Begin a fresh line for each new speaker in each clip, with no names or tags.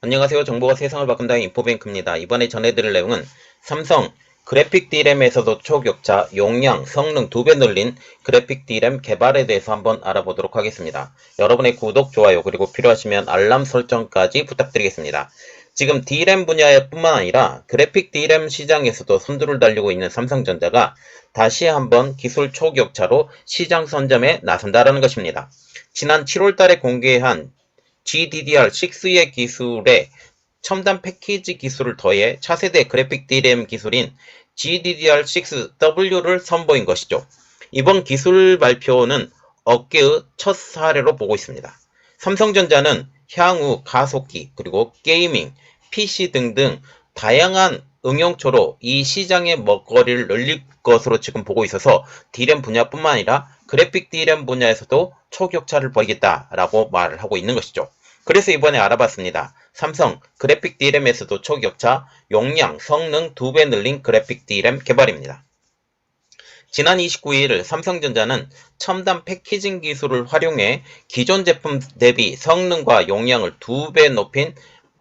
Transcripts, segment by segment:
안녕하세요. 정보가 세상을 바꾼다는 인포뱅크입니다. 이번에 전해드릴 내용은 삼성 그래픽 D램에서도 초격차, 용량, 성능 2배 늘린 그래픽 D램 개발에 대해서 한번 알아보도록 하겠습니다. 여러분의 구독, 좋아요, 그리고 필요하시면 알람 설정까지 부탁드리겠습니다. 지금 D램 분야뿐만 아니라 그래픽 D램 시장에서도 선두를 달리고 있는 삼성전자가 다시 한번 기술 초격차로 시장 선점에 나선다라는 것입니다. 지난 7월 달에 공개한 GDDR6의 기술에 첨단 패키지 기술을 더해 차세대 그래픽 D램 기술인 GDDR6W를 선보인 것이죠. 이번 기술 발표는 업계의 첫 사례로 보고 있습니다. 삼성전자는 향후 가속기, 그리고 게이밍, PC 등등 다양한 응용초로 이 시장의 먹거리를 늘릴 것으로 지금 보고 있어서 D램 분야뿐만 아니라 그래픽 D램 분야에서도 초격차를 벌이겠다라고 말을 하고 있는 것이죠. 그래서 이번에 알아봤습니다. 삼성 그래픽 D램에서도 초격차, 용량, 성능 2배 늘린 그래픽 D램 개발입니다. 지난 29일 삼성전자는 첨단 패키징 기술을 활용해 기존 제품 대비 성능과 용량을 2배 높인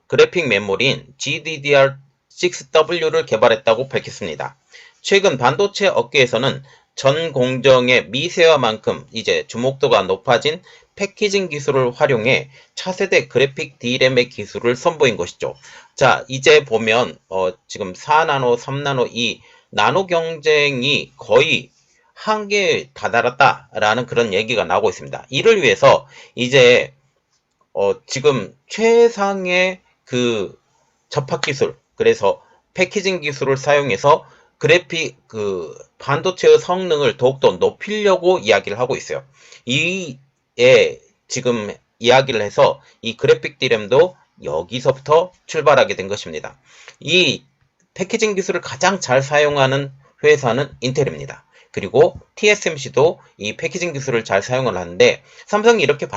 그래픽 메모리인 GDDR6W를 개발했다고 밝혔습니다. 최근 반도체 업계에서는 전 공정의 미세화만큼 이제 주목도가 높아진 패키징 기술을 활용해 차세대 그래픽 D램의 기술을 선보인 것이죠. 자, 이제 보면 지금 4나노, 3나노, 이 나노 경쟁이 거의 한계에 다다랐다라는 그런 얘기가 나오고 있습니다. 이를 위해서 이제 지금 최상의 그 접합 기술, 그래서 패키징 기술을 사용해서 그래픽 반도체의 성능을 더욱더 높이려고 이야기를 하고 있어요. 이에 지금 이야기를 해서 이 그래픽 D램도 여기서부터 출발하게 된 것입니다. 이 패키징 기술을 가장 잘 사용하는 회사는 인텔입니다. 그리고 TSMC도 이 패키징 기술을 잘 사용을 하는데, 삼성이 이렇게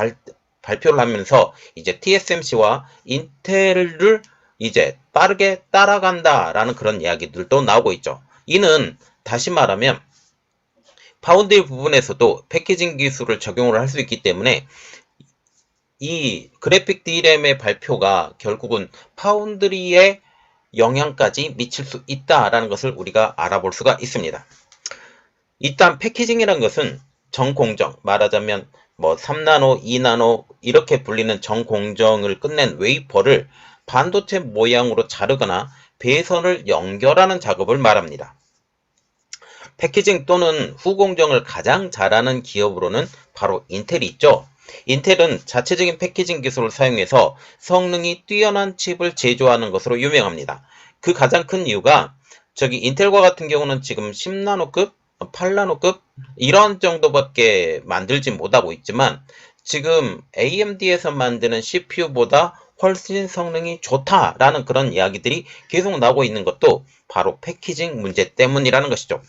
발표를 하면서 이제 TSMC와 인텔을 이제 빠르게 따라간다라는 그런 이야기들도 나오고 있죠. 이는 다시 말하면 파운드리 부분에서도 패키징 기술을 적용을 할 수 있기 때문에 이 그래픽 D램의 발표가 결국은 파운드리에 영향까지 미칠 수 있다라는 것을 우리가 알아볼 수가 있습니다. 일단 패키징이라는 것은 정공정, 말하자면 뭐 3나노, 2나노 이렇게 불리는 정공정을 끝낸 웨이퍼를 반도체 모양으로 자르거나 배선을 연결하는 작업을 말합니다. 패키징 또는 후공정을 가장 잘하는 기업으로는 바로 인텔이 있죠. 인텔은 자체적인 패키징 기술을 사용해서 성능이 뛰어난 칩을 제조하는 것으로 유명합니다. 그 가장 큰 이유가 인텔과 같은 경우는 지금 10나노급, 8나노급 이런 정도밖에 만들지 못하고 있지만, 지금 AMD에서 만드는 CPU보다 훨씬 성능이 좋다라는 그런 이야기들이 계속 나오고 있는 것도 바로 패키징 문제 때문이라는 것이죠.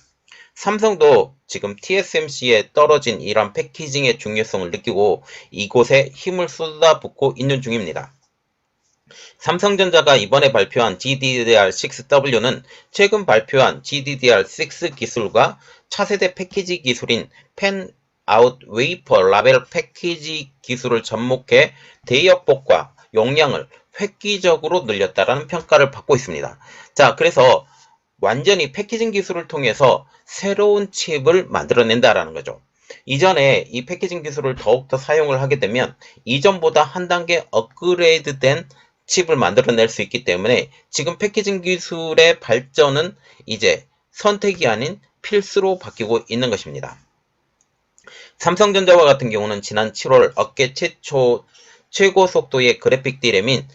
삼성도 지금 TSMC에 떨어진 이런 패키징의 중요성을 느끼고 이곳에 힘을 쏟아붓고 있는 중입니다. 삼성전자가 이번에 발표한 GDDR6W는 최근 발표한 GDDR6 기술과 차세대 패키지 기술인 팬아웃 웨이퍼 라벨 패키지 기술을 접목해 대역폭과 용량을 획기적으로 늘렸다라는 평가를 받고 있습니다. 자, 그래서 완전히 패키징 기술을 통해서 새로운 칩을 만들어낸다라는 거죠. 이전에 이 패키징 기술을 더욱더 사용을 하게 되면 이전보다 한 단계 업그레이드된 칩을 만들어낼 수 있기 때문에 지금 패키징 기술의 발전은 이제 선택이 아닌 필수로 바뀌고 있는 것입니다. 삼성전자와 같은 경우는 지난 7월 업계 최고 속도의 그래픽 D램인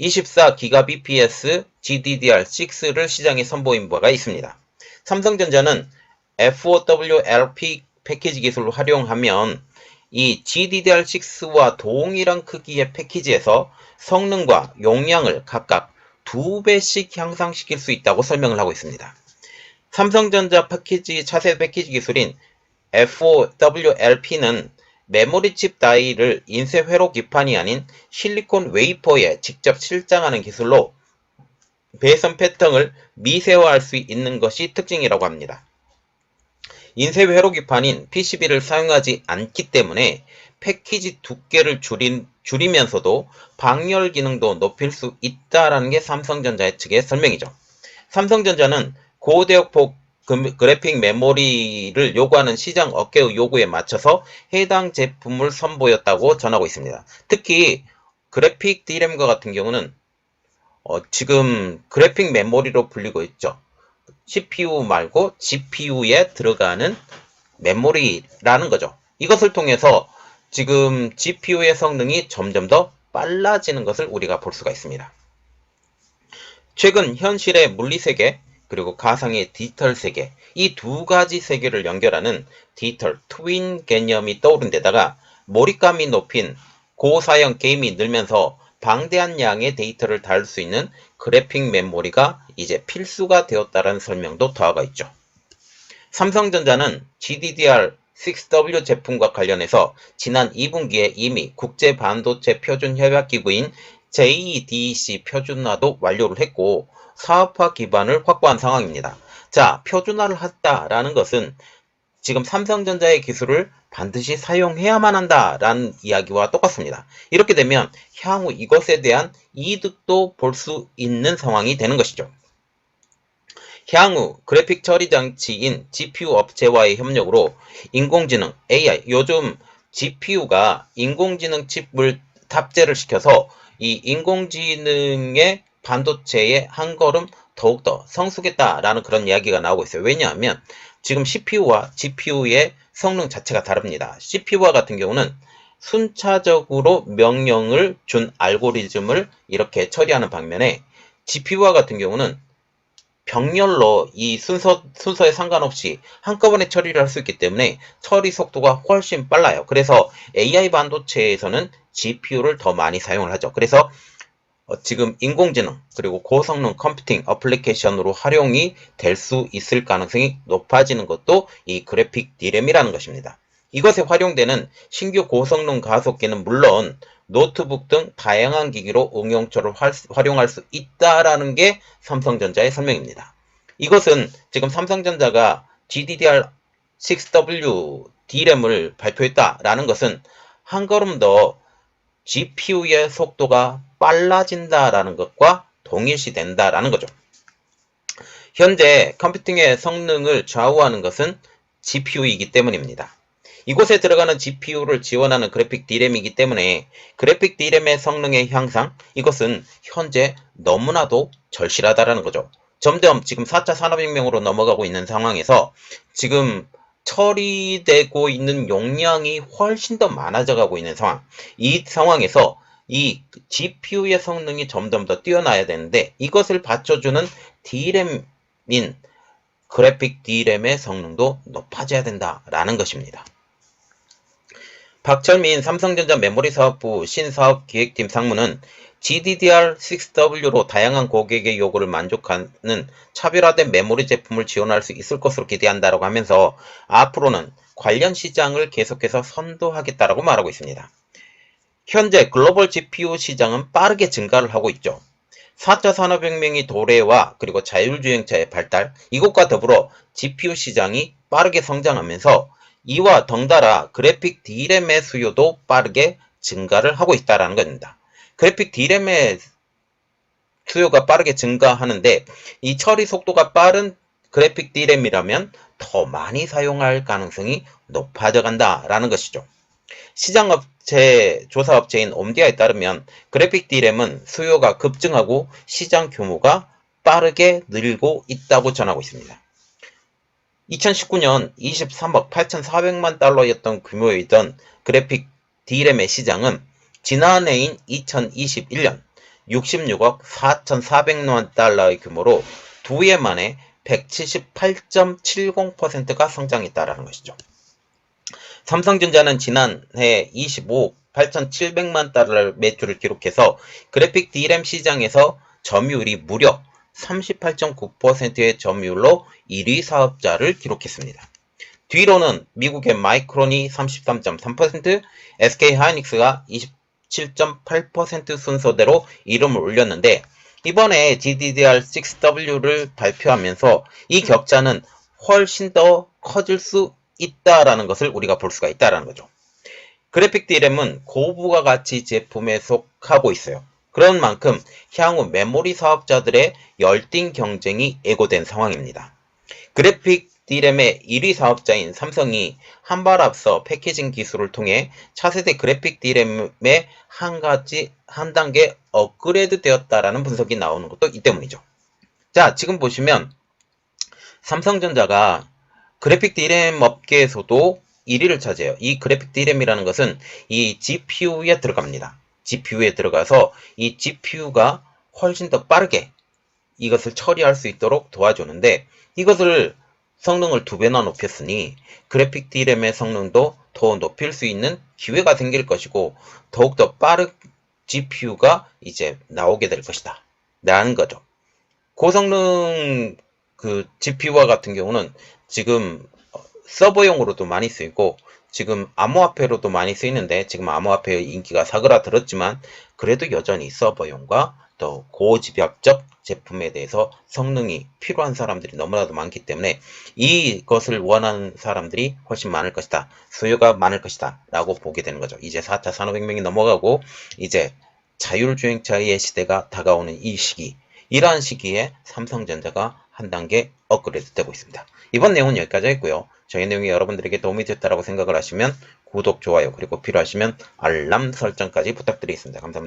24GBps GDDR6를 시장에 선보인 바가 있습니다. 삼성전자는 FOWLP 패키지 기술을 활용하면 이 GDDR6와 동일한 크기의 패키지에서 성능과 용량을 각각 2배씩 향상시킬 수 있다고 설명을 하고 있습니다. 삼성전자 차세대 패키지 기술인 FOWLP는 메모리 칩 다이를 인쇄 회로 기판이 아닌 실리콘 웨이퍼에 직접 실장하는 기술로 배선 패턴을 미세화할 수 있는 것이 특징이라고 합니다. 인쇄 회로 기판인 PCB를 사용하지 않기 때문에 패키지 두께를 줄이면서도 방열 기능도 높일 수 있다라는 게 삼성전자 측의 설명이죠. 삼성전자는 고대역폭 그래픽 메모리를 요구하는 시장 업계의 요구에 맞춰서 해당 제품을 선보였다고 전하고 있습니다. 특히 그래픽 D램과 같은 경우는 지금 그래픽 메모리로 불리고 있죠. CPU 말고 GPU에 들어가는 메모리라는 거죠. 이것을 통해서 지금 GPU의 성능이 점점 더 빨라지는 것을 우리가 볼 수가 있습니다. 최근 현실의 물리세계 그리고 가상의 디지털 세계, 이 두 가지 세계를 연결하는 디지털 트윈 개념이 떠오른 데다가 몰입감이 높인 고사양 게임이 늘면서 방대한 양의 데이터를 다룰 수 있는 그래픽 메모리가 이제 필수가 되었다는 설명도 더하고 있죠. 삼성전자는 GDDR6W 제품과 관련해서 지난 2분기에 이미 국제반도체 표준협약기구인 JEDC 표준화도 완료를 했고 사업화 기반을 확보한 상황입니다. 자, 표준화를 했다라는 것은 지금 삼성전자의 기술을 반드시 사용해야만 한다라는 이야기와 똑같습니다. 이렇게 되면 향후 이것에 대한 이득도 볼 수 있는 상황이 되는 것이죠. 향후 그래픽 처리 장치인 GPU 업체와의 협력으로 인공지능, AI, 요즘 GPU가 인공지능 칩을 탑재를 시켜서 이 인공지능의 반도체에 한 걸음 더욱더 성숙했다라는 그런 이야기가 나오고 있어요. 왜냐하면 지금 CPU와 GPU의 성능 자체가 다릅니다. CPU와 같은 경우는 순차적으로 명령을 준 알고리즘을 이렇게 처리하는 반면에 GPU와 같은 경우는 병렬로 이 순서에 상관없이 한꺼번에 처리를 할 수 있기 때문에 처리 속도가 훨씬 빨라요. 그래서 AI 반도체에서는 GPU를 더 많이 사용을 하죠. 그래서 지금 인공지능 그리고 고성능 컴퓨팅 어플리케이션으로 활용이 될 수 있을 가능성이 높아지는 것도 이 그래픽 D램이라는 것입니다. 이것에 활용되는 신규 고성능 가속기는 물론 노트북 등 다양한 기기로 응용처를 활용할 수 있다라는 게 삼성전자의 설명입니다. 이것은 지금 삼성전자가 GDDR6W D램을 발표했다라는 것은 한 걸음 더 GPU의 속도가 빨라진다라는 것과 동일시된다라는 거죠. 현재 컴퓨팅의 성능을 좌우하는 것은 GPU이기 때문입니다. 이곳에 들어가는 GPU를 지원하는 그래픽 D램이기 때문에 그래픽 D램의 성능의 향상, 이것은 현재 너무나도 절실하다라는 거죠. 점점 지금 4차 산업혁명으로 넘어가고 있는 상황에서 지금 처리되고 있는 용량이 훨씬 더 많아져 가고 있는 상황. 이 상황에서 이 GPU의 성능이 점점 더 뛰어나야 되는데 이것을 받쳐주는 D램인 그래픽 D램의 성능도 높아져야 된다라는 것입니다. 박철민 삼성전자 메모리사업부 신사업기획팀 상무는 GDDR6W로 다양한 고객의 요구를 만족하는 차별화된 메모리 제품을 지원할 수 있을 것으로 기대한다고 하면서 앞으로는 관련 시장을 계속해서 선도하겠다라고 말하고 있습니다. 현재 글로벌 GPU 시장은 빠르게 증가를 하고 있죠. 4차 산업혁명의 도래와 그리고 자율주행차의 발달, 이것과 더불어 GPU 시장이 빠르게 성장하면서 이와 덩달아 그래픽 D램의 수요도 빠르게 증가를 하고 있다는 겁니다. 그래픽 D램의 수요가 빠르게 증가하는데 이 처리 속도가 빠른 그래픽 D램이라면 더 많이 사용할 가능성이 높아져 간다라는 것이죠. 시장업체, 조사업체인 옴디아에 따르면 그래픽 D램은 수요가 급증하고 시장 규모가 빠르게 늘고 있다고 전하고 있습니다. 2019년 23억 8,400만 달러였던 규모이던 그래픽 D램의 시장은 지난해인 2021년 66억 4,400만 달러의 규모로 두 해 만에 178.70%가 성장했다는 것이죠. 삼성전자는 지난해 25억 8,700만 달러 매출을 기록해서 그래픽 D램 시장에서 점유율이 무려 38.9%의 점유율로 1위 사업자를 기록했습니다. 뒤로는 미국의 마이크론이 33.3%, SK하이닉스가 27.8% 순서대로 이름을 올렸는데 이번에 GDDR6W를 발표하면서 이 격차는 훨씬 더 커질 수 있다라는 것을 우리가 볼 수가 있다라는 거죠. 그래픽 D램은 고부가 가치 제품에 속하고 있어요. 그런 만큼 향후 메모리 사업자들의 열띤 경쟁이 예고된 상황입니다. 그래픽 D램의 1위 사업자인 삼성이 한 발 앞서 패키징 기술을 통해 차세대 그래픽 D램의 한 단계 업그레이드 되었다라는 분석이 나오는 것도 이 때문이죠. 자, 지금 보시면 삼성전자가 그래픽 D램 업계에서도 1위를 차지해요. 이 그래픽 D램이라는 것은 이 GPU에 들어갑니다. GPU에 들어가서 이 GPU가 훨씬 더 빠르게 이것을 처리할 수 있도록 도와주는데, 이것을 성능을 2배나 높였으니 그래픽 D램의 성능도 더 높일 수 있는 기회가 생길 것이고, 더욱더 빠른 GPU가 이제 나오게 될 것이다 라는 거죠. 고성능 GPU와 같은 경우는 지금 서버용으로도 많이 쓰이고, 지금 암호화폐로도 많이 쓰이는데, 지금 암호화폐의 인기가 사그라들었지만 그래도 여전히 서버용과 또 고집약적 제품에 대해서 성능이 필요한 사람들이 너무나도 많기 때문에 이것을 원하는 사람들이 훨씬 많을 것이다, 수요가 많을 것이다 라고 보게 되는 거죠. 이제 4차 산업혁명이 넘어가고 이제 자율주행차의 시대가 다가오는 이 시기, 이러한 시기에 삼성전자가 한 단계 업그레이드 되고 있습니다. 이번 내용은 여기까지 했고요. 저희 내용이 여러분들에게 도움이 됐다고 생각을 하시면 구독, 좋아요, 그리고 필요하시면 알람 설정까지 부탁드리겠습니다. 감사합니다.